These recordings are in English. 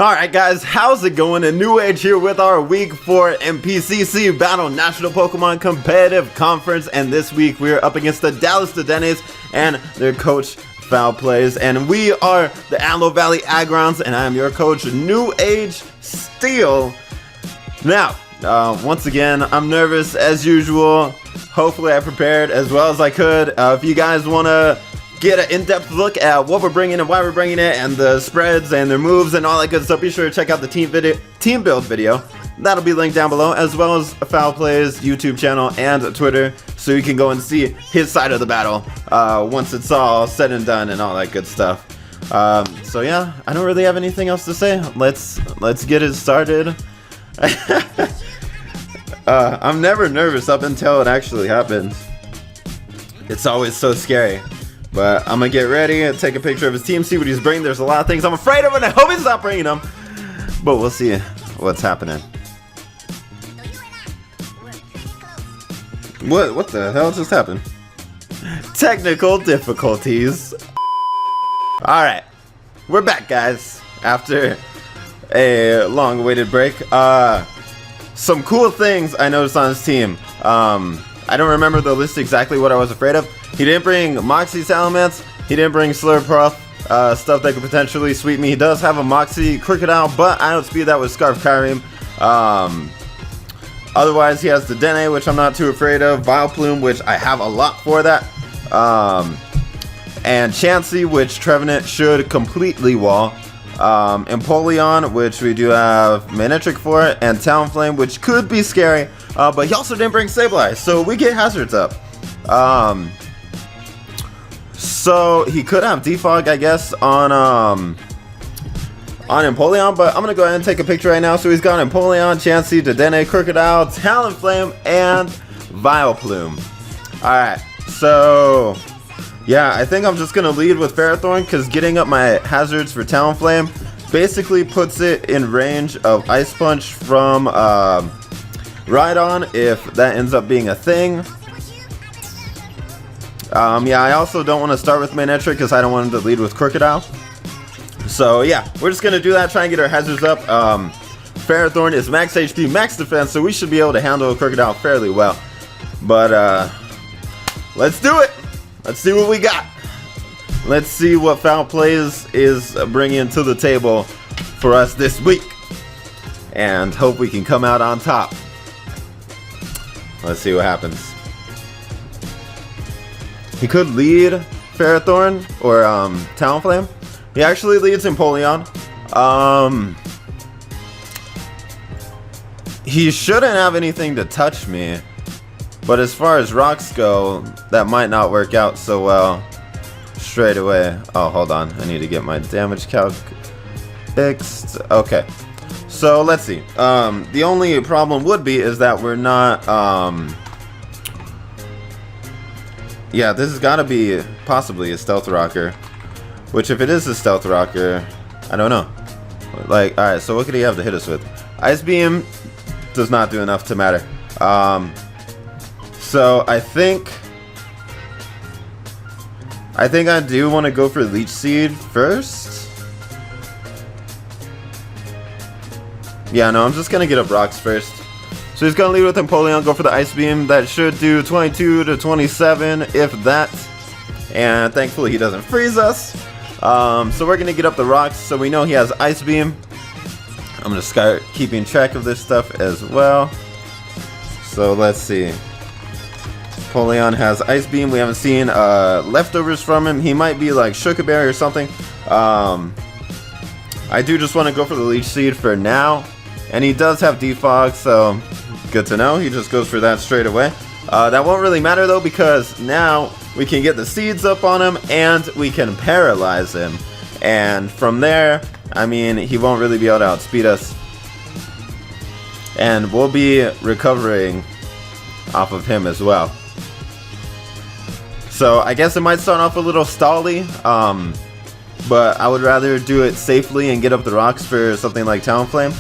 Alright guys, how's it going? And NewAge here with our week 4 NPCC Battle National Pokemon Competitive Conference, and this week we're up against the Dallas Dedennes and their coach FoulPlayz, and we are the Antelope Valley Aggrons, and I am your coach NewAgeSteel. Now, once again, I'm nervous as usual. Hopefully I prepared as well as I could. If you guys want to get an in-depth look at what we're bringing and why we're bringing it and the spreads and their moves and all that good stuff, be sure to check out the team build video. That'll be linked down below, as well as FoulPlayz YouTube channel and Twitter, so you can go and see his side of the battle once it's all said and done and all that good stuff. So yeah, I don't really have anything else to say. Let's get it started. I'm never nervous up until it actually happens. It's always so scary. But I'm gonna get ready and take a picture of his team, see what he's bringing. There's a lot of things I'm afraid of, and I hope he's not bringing them. But we'll see what's happening. What the hell just happened? Technical difficulties. Alright, we're back, guys, after a long-awaited break. Some cool things I noticed on his team. I don't remember the list exactly what I was afraid of. He didn't bring Moxie Salamence. He didn't bring Slurpuff, stuff that could potentially sweep me. He does have a Moxie Crocodile, but I don't speed that with Scarf Kyurem. Otherwise, he has the Dedennes, which I'm not too afraid of. Vileplume, which I have a lot for that. And Chansey, which Trevenant should completely wall. Empoleon, which we do have Manectric for, and Talonflame, which could be scary. But he also didn't bring Sableye, so we get hazards up. So he could have Defog, I guess, on Empoleon, but I'm gonna go ahead and take a picture right now. So he's got Empoleon, Chansey, Dedennes, Crocodile, Talonflame, and Vileplume. Alright, so yeah, I think I'm just gonna lead with Ferrothorn, because getting up my hazards for Talonflame basically puts it in range of Ice Punch from Rhydon, if that ends up being a thing. Yeah, I also don't want to start with Manectric because I don't want him to lead with Crocodile. So yeah, we're just gonna do that, try and get our hazards up. Ferrothorn is max HP, max defense, so we should be able to handle Crocodile fairly well. But let's do it. Let's see what we got. Let's see what FoulPlayz is bringing to the table for us this week, and hope we can come out on top. Let's see what happens. He could lead Ferrothorn or Talonflame. He actually leads Empoleon. He shouldn't have anything to touch me, but as far as rocks go, that might not work out so well straight away. Oh, hold on. I need to get my damage calc fixed. Okay. So let's see. The only problem would be is that we're not yeah, this has got to be possibly a Stealth Rocker, which if it is a Stealth Rocker, I don't know. Like, alright, so what could he have to hit us with? Ice Beam does not do enough to matter. So I think I do want to go for Leech Seed first. Yeah, no, I'm just going to get up rocks first. So he's going to lead with Empoleon, go for the Ice Beam. That should do 22 to 27, if that. And thankfully he doesn't freeze us. So we're going to get up the rocks, so we know he has Ice Beam. I'm going to start keeping track of this stuff as well. So let's see. Empoleon has Ice Beam. We haven't seen leftovers from him. He might be like Shukaberry or something. I do just want to go for the Leech Seed for now. And he does have Defog, so good to know. He just goes for that straight away. That won't really matter though, because now we can get the seeds up on him and we can paralyze him. And from there, I mean, he won't really be able to outspeed us. And we'll be recovering off of him as well. So I guess it might start off a little stally, but I would rather do it safely and get up the rocks for something like Talonflame.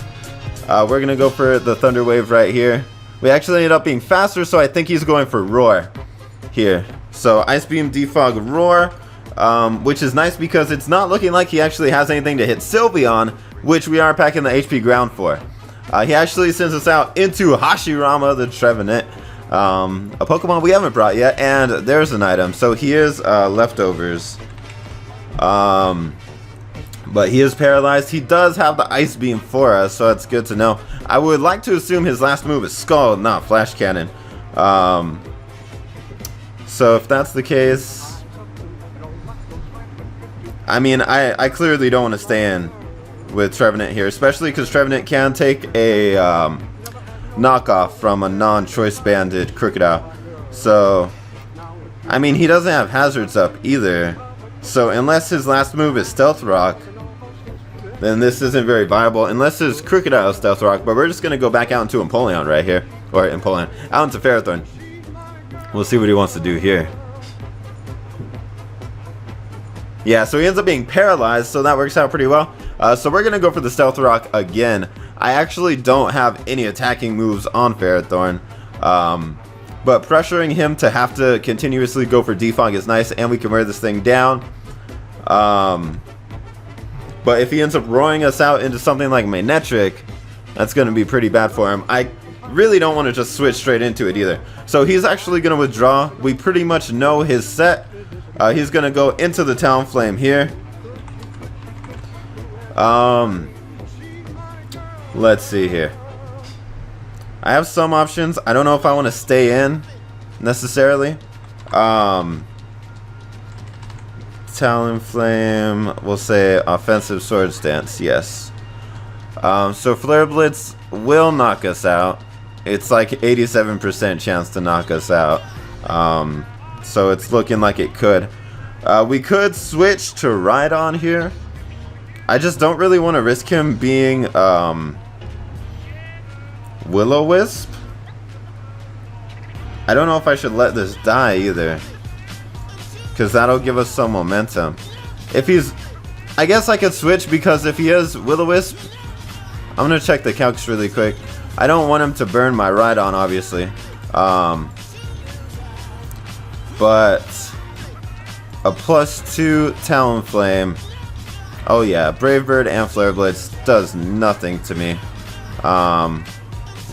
We're going to go for the Thunder Wave right here. We actually ended up being faster, so I think he's going for Roar here. So Ice Beam, Defog, Roar, which is nice because it's not looking like he actually has anything to hit Sylveon, which we are packing the HP ground for. He actually sends us out into Hashirama the Trevenant, a Pokemon we haven't brought yet, and there's an item. So here's leftovers. But he is paralyzed. He does have the Ice Beam for us, so that's good to know. I would like to assume his last move is Skull, not Flash Cannon. So if that's the case, I mean, I clearly don't want to stay in with Trevenant here, especially because Trevenant can take a knockoff from a non-choice banded Crocodile. So, I mean, he doesn't have hazards up either. So unless his last move is Stealth Rock, then this isn't very viable. Unless his Crocodile is Stealth Rock, but we're just going to go back out into Empoleon right here. Or Empoleon. Out into Ferrothorn. We'll see what he wants to do here. Yeah, so he ends up being paralyzed, so that works out pretty well. So we're going to go for the Stealth Rock again. I actually don't have any attacking moves on Ferrothorn. But pressuring him to have to continuously go for Defog is nice, and we can wear this thing down. But if he ends up roaring us out into something like Manectric, that's going to be pretty bad for him. I really don't want to just switch straight into it either. So he's actually going to withdraw. We pretty much know his set. He's going to go into the Talonflame here. Let's see here. I have some options. I don't know if I want to stay in necessarily. Talonflame, we'll say offensive Swords Dance, yes. So Flare Blitz will knock us out. It's like 87% chance to knock us out. So it's looking like it could. We could switch to Rhydon here. I just don't really want to risk him being Will-O-Wisp. I don't know if I should let this die either, because that'll give us some momentum. If he's... I guess I could switch, because if he is Will-O-Wisp... I'm going to check the calcs really quick. I don't want him to burn my Rhydon, obviously. But... a +2 Talonflame. Oh yeah, Brave Bird and Flare Blitz does nothing to me.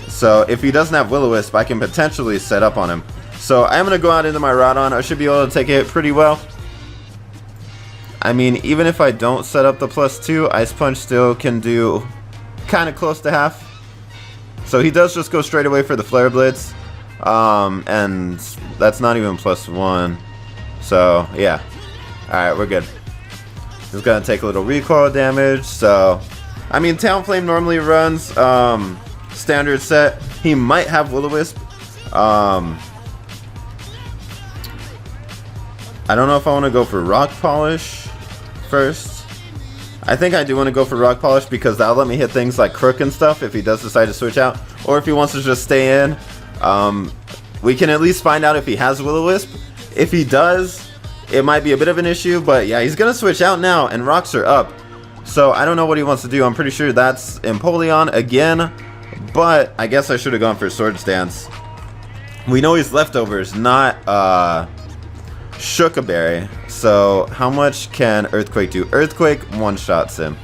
So if he doesn't have Will-O-Wisp, I can potentially set up on him. So I'm going to go out into my Rhydon. I should be able to take a hit pretty well. I mean, even if I don't set up the +2, Ice Punch still can do kind of close to half. So he does just go straight away for the Flare Blitz. And that's not even +1. So, yeah. Alright, we're good. He's going to take a little recoil damage. So, I mean, Talonflame normally runs standard set. He might have Will-O-Wisp. I don't know if I want to go for Rock Polish first. I think I do want to go for Rock Polish, because that'll let me hit things like Crook and stuff if he does decide to switch out. Or if he wants to just stay in. We can at least find out if he has Will-O-Wisp. If he does, it might be a bit of an issue. But yeah, he's going to switch out now, and rocks are up. So I don't know what he wants to do. I'm pretty sure that's Empoleon again. But I guess I should have gone for Swords Dance. We know he's leftovers, not Shookaberry. So how much can Earthquake do? Earthquake one-shots him.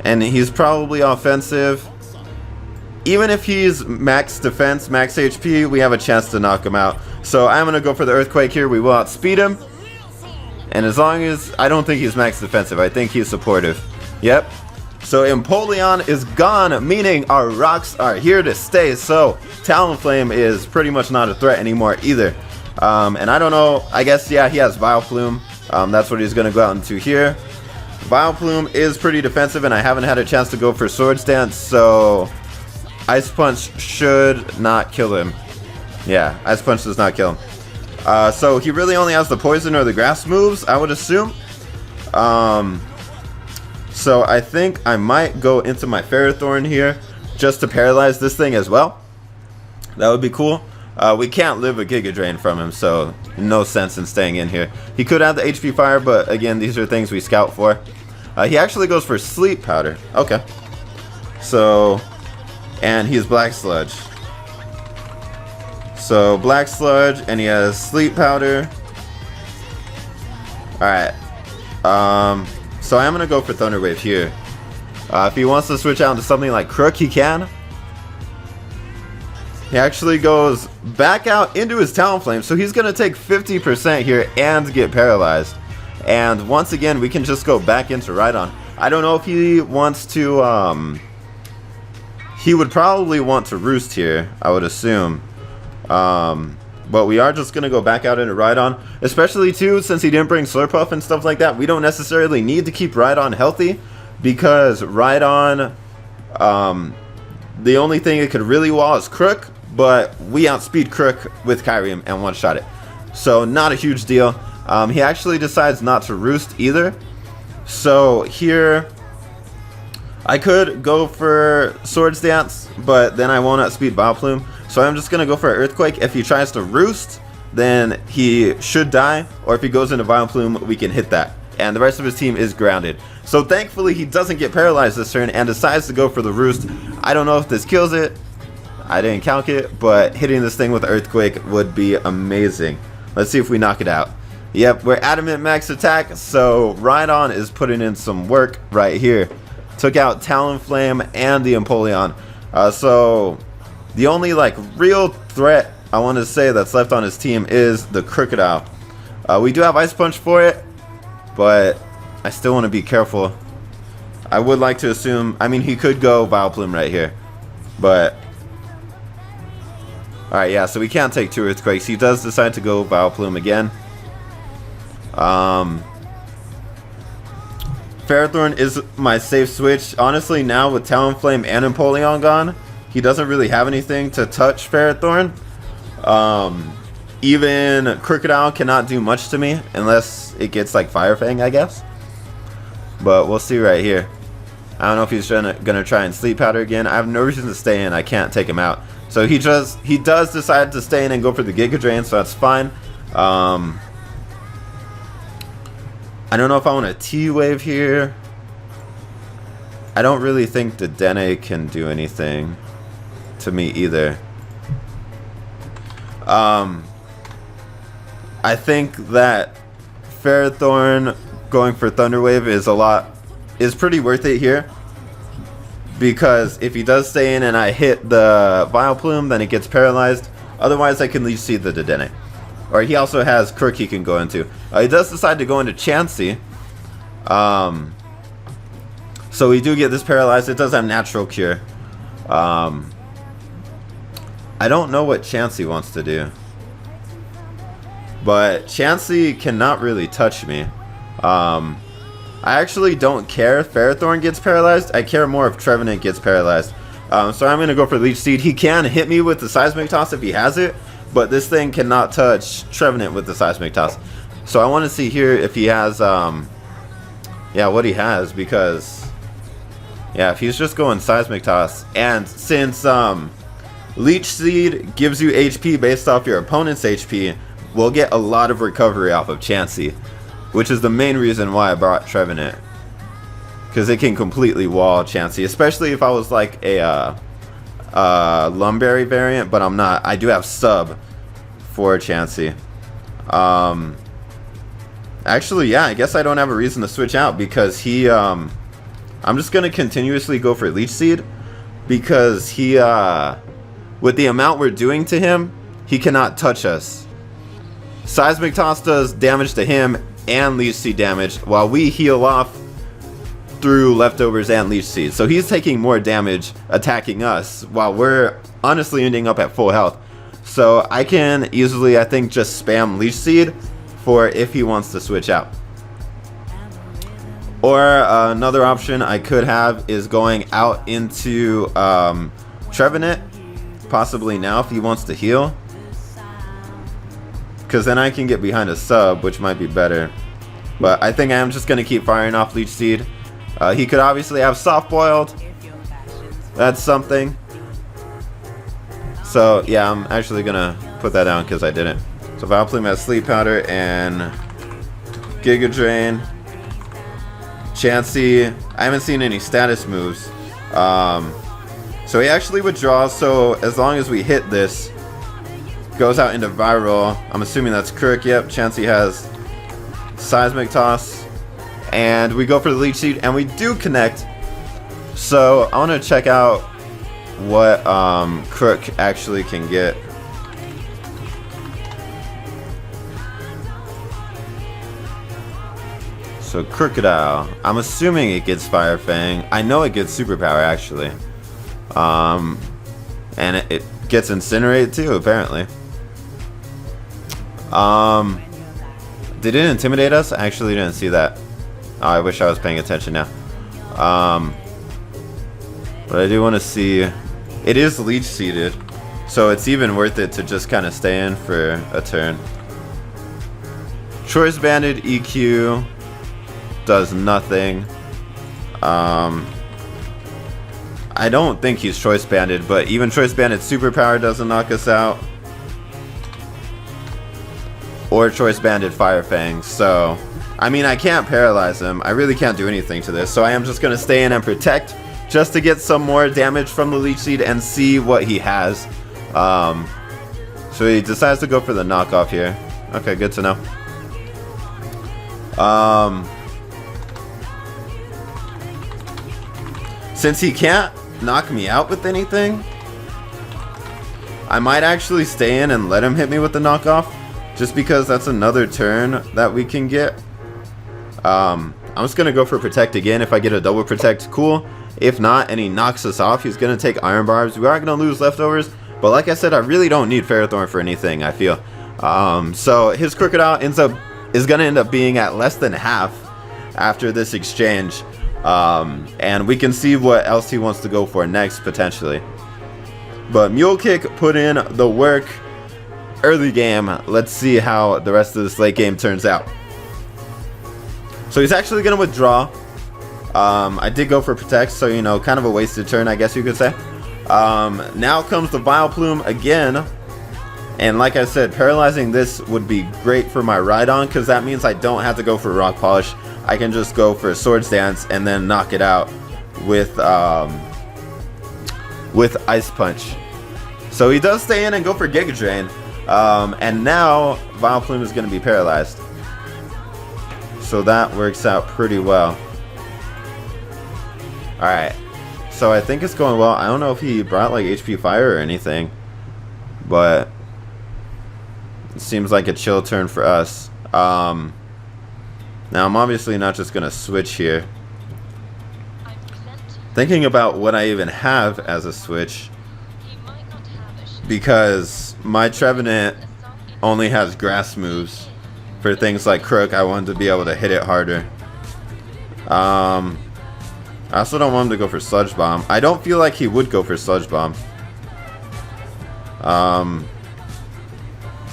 And he's probably offensive. Even if he's max defense, max HP, we have a chance to knock him out. So I'm going to go for the Earthquake here. We will outspeed him. And as long as... I don't think he's max defensive. I think he's supportive. Yep. So Empoleon is gone, meaning our rocks are here to stay. So Talonflame is pretty much not a threat anymore either. And I don't know. I guess, yeah, he has Vileplume. That's what he's going to go out into here. Vileplume is pretty defensive, and I haven't had a chance to go for Swords Dance. So... Ice Punch should not kill him. Yeah, Ice Punch does not kill him. So he really only has the Poison or the Grass moves, I would assume. So I think I might go into my Ferrothorn here just to paralyze this thing as well. That would be cool. We can't live a Giga Drain from him, so no sense in staying in here. He could have the HP Fire, but again, these are things we scout for. He actually goes for Sleep Powder. Okay. So... and he's Black Sludge. So Black Sludge, and he has Sleep Powder. Alright. So I am going to go for Thunder Wave here. If he wants to switch out into something like Crook, he can. He actually goes back out into his Talonflame, so he's going to take 50% here and get paralyzed. And once again, we can just go back into Rhydon. I don't know if he wants to, he would probably want to Roost here, I would assume. But we are just going to go back out into Rhydon, especially too, since he didn't bring Slurpuff and stuff like that. We don't necessarily need to keep Rhydon healthy, because Rhydon, the only thing it could really wall is Crook, but we outspeed Crook with Kyrium and one-shot it. So not a huge deal. He actually decides not to Roost either. So here, I could go for Swords Dance, but then I won't outspeed Vileplume. So I'm just going to go for Earthquake. If he tries to Roost, then he should die. Or if he goes into Vileplume, we can hit that. And the rest of his team is grounded. So thankfully, he doesn't get paralyzed this turn and decides to go for the Roost. I don't know if this kills it. I didn't calc it, but hitting this thing with Earthquake would be amazing. Let's see if we knock it out. Yep, we're Adamant Max Attack, so Rhydon is putting in some work right here. Took out Talonflame and the Empoleon. So the only like real threat I want to say that's left on his team is the Crocodile. We do have Ice Punch for it, but I still want to be careful. I would like to assume, I mean, he could go Vileplume right here, but alright, yeah, so we can't take 2 Earthquakes. He does decide to go Vileplume again. Ferrothorn is my safe switch. Honestly, now with Talonflame and Empoleon gone, he doesn't really have anything to touch Ferrothorn. Even Crocodile cannot do much to me unless it gets like Fire Fang, I guess. But we'll see right here. I don't know if he's gonna try and Sleep Powder again. I have no reason to stay in. I can't take him out. So he does decide to stay in and go for the Giga Drain, so that's fine. I don't know if I want a T-Wave here. I don't really think Dedennes can do anything to me either. I think that Ferrothorn going for Thunder Wave is pretty worth it here. Because if he does stay in and I hit the Vileplume, then it gets paralyzed. Otherwise, I can Leech Seed the Dedennes. Or he also has Crook he can go into. He does decide to go into Chansey. So we do get this paralyzed. It does have Natural Cure. I don't know what Chansey wants to do. But Chansey cannot really touch me. I actually don't care if Ferrothorn gets paralyzed. I care more if Trevenant gets paralyzed. So I'm going to go for Leech Seed. He can hit me with the Seismic Toss if he has it. But this thing cannot touch Trevenant with the Seismic Toss. So I want to see here if he has, yeah, what he has. Because, yeah, if he's just going Seismic Toss. And since Leech Seed gives you HP based off your opponent's HP, we'll get a lot of recovery off of Chansey. Which is the main reason why I brought Trevenant. Because it can completely wall Chansey. Especially if I was like a Lumberry variant, but I'm not. I do have sub for Chansey. Actually, yeah, I guess I don't have a reason to switch out because he I'm just gonna continuously go for Leech Seed because he with the amount we're doing to him, he cannot touch us. Seismic Toss does damage to him and Leech Seed damage while we heal off through Leftovers and Leech Seed. So he's taking more damage attacking us while we're honestly ending up at full health. So I can easily, I think, just spam Leech Seed for if he wants to switch out. Or another option I could have is going out into Trevenant, possibly now if he wants to heal. Because then I can get behind a sub, which might be better. But I think I'm just going to keep firing off Leech Seed. He could obviously have Soft Boiled. That's something. So, yeah, I'm actually going to put that down because I didn't. So, Vileplume has Sleep Powder and Giga Drain. Chansey, I haven't seen any status moves. So, he actually withdraws. So, as long as we hit this, goes out into Viral. I'm assuming that's Kirk. Yep, Chansey has Seismic Toss. and we go for the leech seed, and we do connect. So I want to check out what Crook actually can get. So Crocodile, I'm assuming it gets Fire Fang. I know it gets Superpower actually. And it gets Incinerated too, apparently. Did it intimidate us? I actually didn't see that. Oh, I wish I was paying attention now. But I do want to see. It is leech seeded, so it's even worth it to just kind of stay in for a turn. Choice Banded EQ does nothing. I don't think he's Choice Banded, but even Choice Banded Superpower doesn't knock us out. Or Choice Banded Fire Fang. So, I mean, I can't paralyze him. I really can't do anything to this. So I am just going to stay in and protect just to get some more damage from the Leech Seed and see what he has. So he decides to go for the knockoff here. Okay, good to know. Since he can't knock me out with anything, I might actually stay in and let him hit me with the knockoff, just because that's another turn that we can get. I'm just gonna go for protect again. If I get a double protect, cool. If not, and he knocks us off, he's gonna take Iron Barbs. We are gonna lose leftovers, but like I said, I really don't need Ferrothorn for anything, I feel. So his Crocodile is gonna end up being at less than half after this exchange. And we can see what else he wants to go for next, potentially. But Mule Kick put in the work early game. Let's see how the rest of this late game turns out. So he's actually going to withdraw. I did go for protect, so you know, kind of a wasted turn, I guess you could say. Now comes the Vileplume again. And like I said, paralyzing this would be great for my Rhydon, because that means I don't have to go for Rock Polish. I can just go for Swords Dance and then knock it out with Ice Punch. So he does stay in and go for Giga Drain. And now Vileplume is going to be paralyzed. So that works out pretty well. Alright. So I think it's going well. I don't know if he brought like HP Fire or anything, but it seems like a chill turn for us. Now I'm obviously not just going to switch here. Thinking about what I even have as a switch, because my Trevenant only has grass moves. For things like Crook, I wanted to be able to hit it harder. I also don't want him to go for Sludge Bomb. I don't feel like he would go for Sludge Bomb.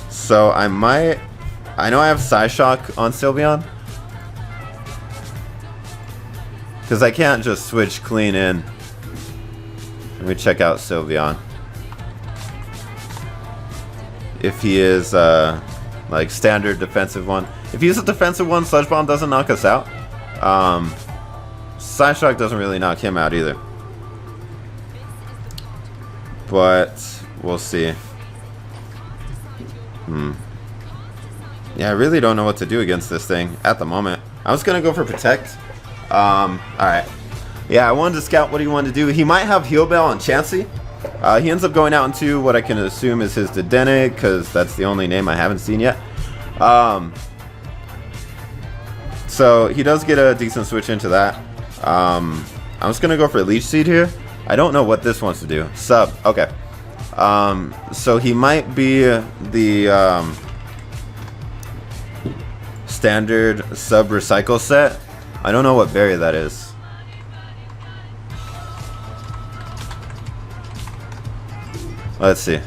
So I might... I know I have Psyshock on Sylveon, because I can't just switch clean in. Let me check out Sylveon. If he is like standard defensive one. If he's a defensive one, Sludge Bomb doesn't knock us out. Psyshock doesn't really knock him out either. But we'll see. Yeah, I really don't know what to do against this thing at the moment. I was gonna go for protect. Alright. Yeah, I wanted to scout what he wanted to do. He might have Heal Bell on Chansey. He ends up going out into what I can assume is his Dedennes, because that's the only name I haven't seen yet. So he does get a decent switch into that. I'm just gonna go for Leech Seed here. I don't know what this wants to do. Sub. Okay. So he might be the standard sub recycle set. I don't know what berry that is. Let's see.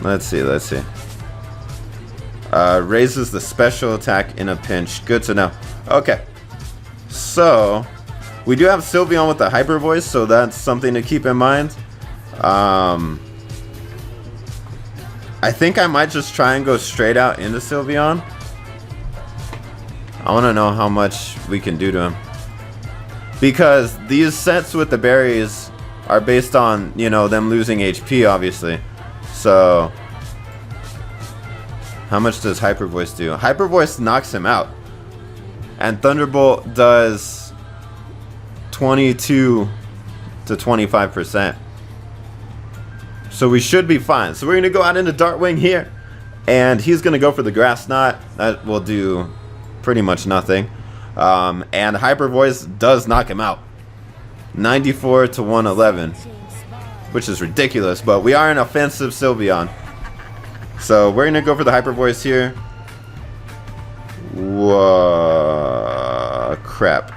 Let's see. Raises the special attack in a pinch. Good to know. Okay. So, we do have Sylveon with the Hyper Voice, so that's something to keep in mind. I think I might just try and go straight out into Sylveon. I want to know how much we can do to him, because these sets with the berries are based on, you know, them losing HP, obviously. So, how much does Hyper Voice do? Hyper Voice knocks him out. and Thunderbolt does 22 to 25%. So we should be fine. So we're gonna go out into Darkwing here, and he's gonna go for the Grass Knot. That will do pretty much nothing. And Hyper Voice does knock him out, 94 to 111, which is ridiculous. But we are an offensive Sylveon, so we're gonna go for the Hyper Voice here. Whoa, crap.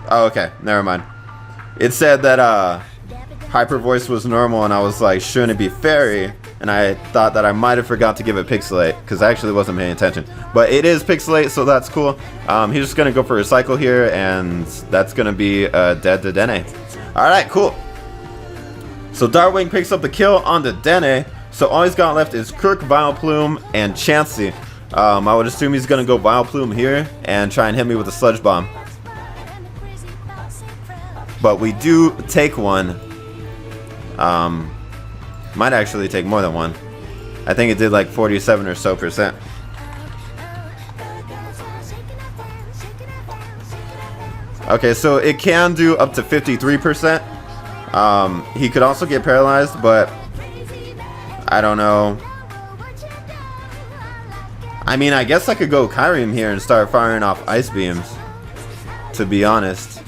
Oh, okay, never mind. It said that Hyper Voice was normal, and I was like, shouldn't it be Fairy? And I thought that I might have forgot to give it Pixelate, because I actually wasn't paying attention. But it is Pixelate, so that's cool. He's just going to go for Recycle here, and that's going to be dead Dedennes. Alright, cool. So Darkwing picks up the kill on Dedennes, so all he's got left is Crook, Vileplume, and Chansey. I would assume he's going to go Vileplume here, and try and hit me with a Sludge Bomb. But we do take one. Might actually take more than one. I think it did like 47 or so %. Okay, so it can do up to 53%. He could also get paralyzed, but I don't know. I mean, I guess I could go Kyurem here and start firing off Ice Beams, to be honest.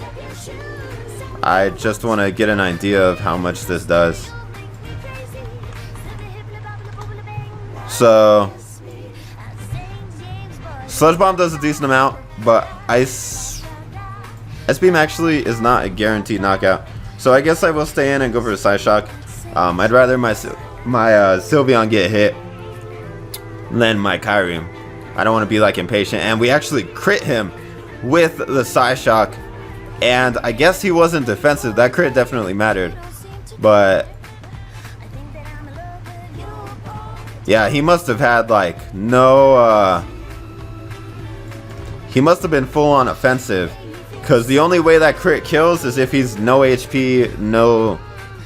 I just want to get an idea of how much this does. So Sludge Bomb does a decent amount, but Ice Beam actually is not a guaranteed knockout. So I guess I will stay in and go for a Psyshock. I'd rather my Sylveon get hit than my Kyurem. I don't want to be like impatient. And we actually crit him with the Psyshock. And I guess he wasn't defensive. That crit definitely mattered. But yeah, he must have had like no he must have been full on offensive, because the only way that crit kills is if he's no HP, no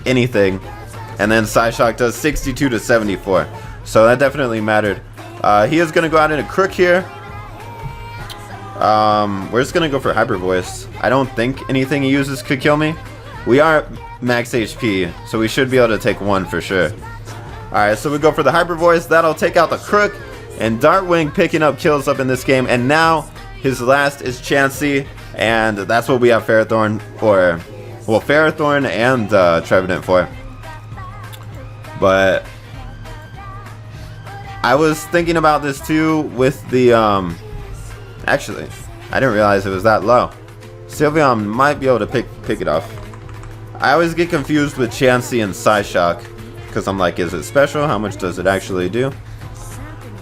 anything. And then Psyshock does 62 to 74. So that definitely mattered. He is gonna go out in a Crook here. We're just gonna go for Hyper Voice. I don't think anything he uses could kill me. We are max HP, so we should be able to take one for sure. Alright, so we go for the Hyper Voice. That'll take out the Crook. And Darkwing picking up kills up in this game. And now his last is Chansey. And that's what we have Ferrothorn for. Well, Ferrothorn and Trevenant for. But I was thinking about this too with the actually, I didn't realize it was that low. Sylveon might be able to pick it off. I always get confused with Chansey and Psyshock, because I'm like, is it special? How much does it actually do?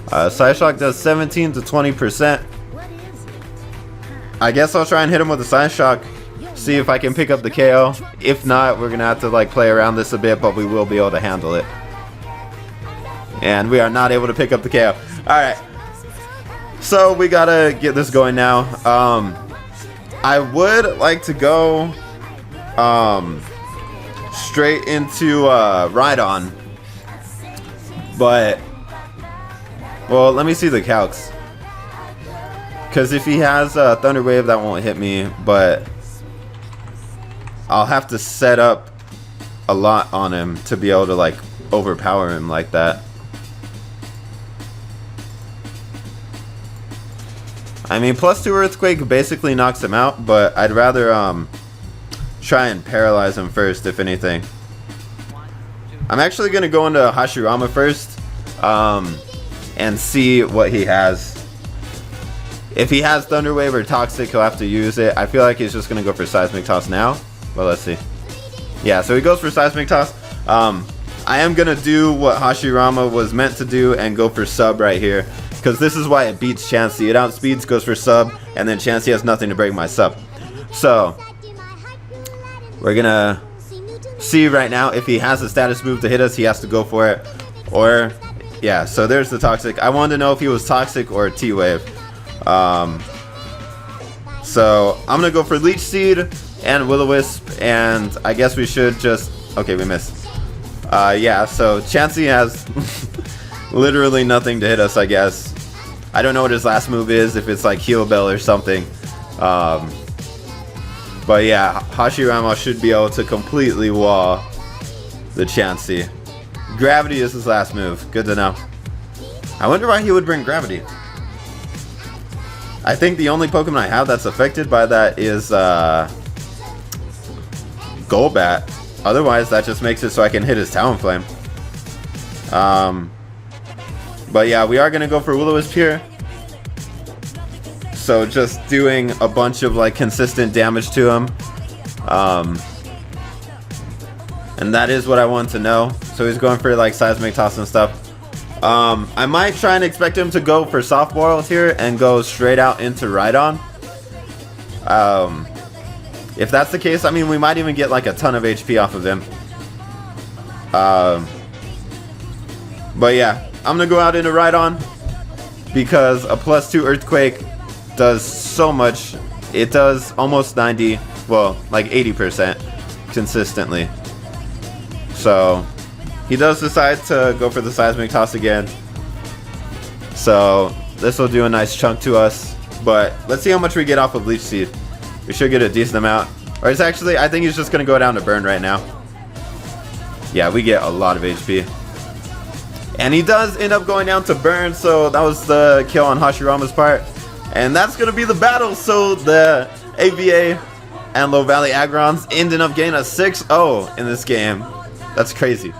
Psyshock does 17 to 20%. I guess I'll try and hit him with a Psyshock, see if I can pick up the KO. If not, we're gonna have to like play around this a bit, but we will be able to handle it. And we are not able to pick up the KO. Alright, so we gotta get this going now. I would like to go straight into Rhydon, but well, let me see the calcs, because if he has Thunder Wave, that won't hit me, but I'll have to set up a lot on him to be able to like overpower him like that. I mean, +2 Earthquake basically knocks him out, but I'd rather try and paralyze him first, if anything. I'm actually going to go into Hashirama first and see what he has. If he has Thunder Wave or Toxic, he'll have to use it. I feel like he's just going to go for Seismic Toss now. Well, let's see. Yeah, so he goes for Seismic Toss. I am going to do what Hashirama was meant to do and go for Sub right here, because this is why it beats Chansey. It outspeeds, goes for Sub, and then Chansey has nothing to break my Sub. So we're gonna see right now if he has a status move to hit us, he has to go for it. Or yeah, so there's the Toxic. I wanted to know if he was Toxic or T-Wave. So I'm gonna go for Leech Seed and Will-O-Wisp, and I guess we should just, okay, we missed. Yeah, so Chansey has literally nothing to hit us, I guess. I don't know what his last move is, if it's like Heal Bell or something. But yeah, Hashirama should be able to completely wall the Chansey. Gravity is his last move. Good to know. I wonder why he would bring Gravity. I think the only Pokemon I have that's affected by that is Golbat. Otherwise, that just makes it so I can hit his Talonflame. But yeah, we are going to go for Will-O-Wisp here. So just doing a bunch of like consistent damage to him. And that is what I want to know. So he's going for like Seismic Toss and stuff. I might try and expect him to go for Soft Boiled here and go straight out into Rhydon. If that's the case, I mean, we might even get like a ton of HP off of him. But yeah, I'm gonna go out into Rhydon because a +2 Earthquake does so much. It does almost 90, well, like 80% consistently. So he does decide to go for the Seismic Toss again. So this will do a nice chunk to us. But let's see how much we get off of Leech Seed. We should get a decent amount. Or it's actually, I think he's just going to go down to Burn right now. Yeah, we get a lot of HP. And he does end up going down to Burn, so that was the kill on Hashirama's part. And that's going to be the battle. So the AVA and Low Valley Aggrons ended up getting a 6-0 in this game. That's crazy.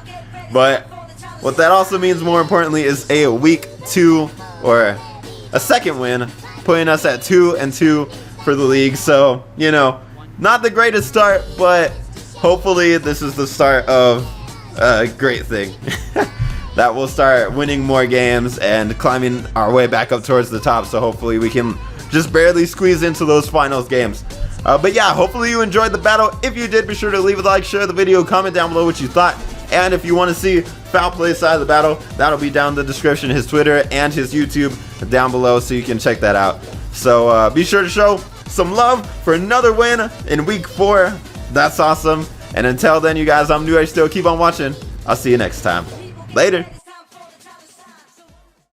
But what that also means, more importantly, is a week 2 or a second win, putting us at 2-2 for the league. So, you know, not the greatest start, but hopefully this is the start of a great thing. That we'll start winning more games and climbing our way back up towards the top. So hopefully we can just barely squeeze into those finals games. But yeah, hopefully you enjoyed the battle. If you did, be sure to leave a like, share the video, comment down below what you thought. And if you want to see FoulPlayz side of the battle, that'll be down in the description, his Twitter and his YouTube down below, so you can check that out. So be sure to show some love for another win in week 4. That's awesome. And until then, you guys, I'm NewAgeSteel. Keep on watching. I'll see you next time. Later.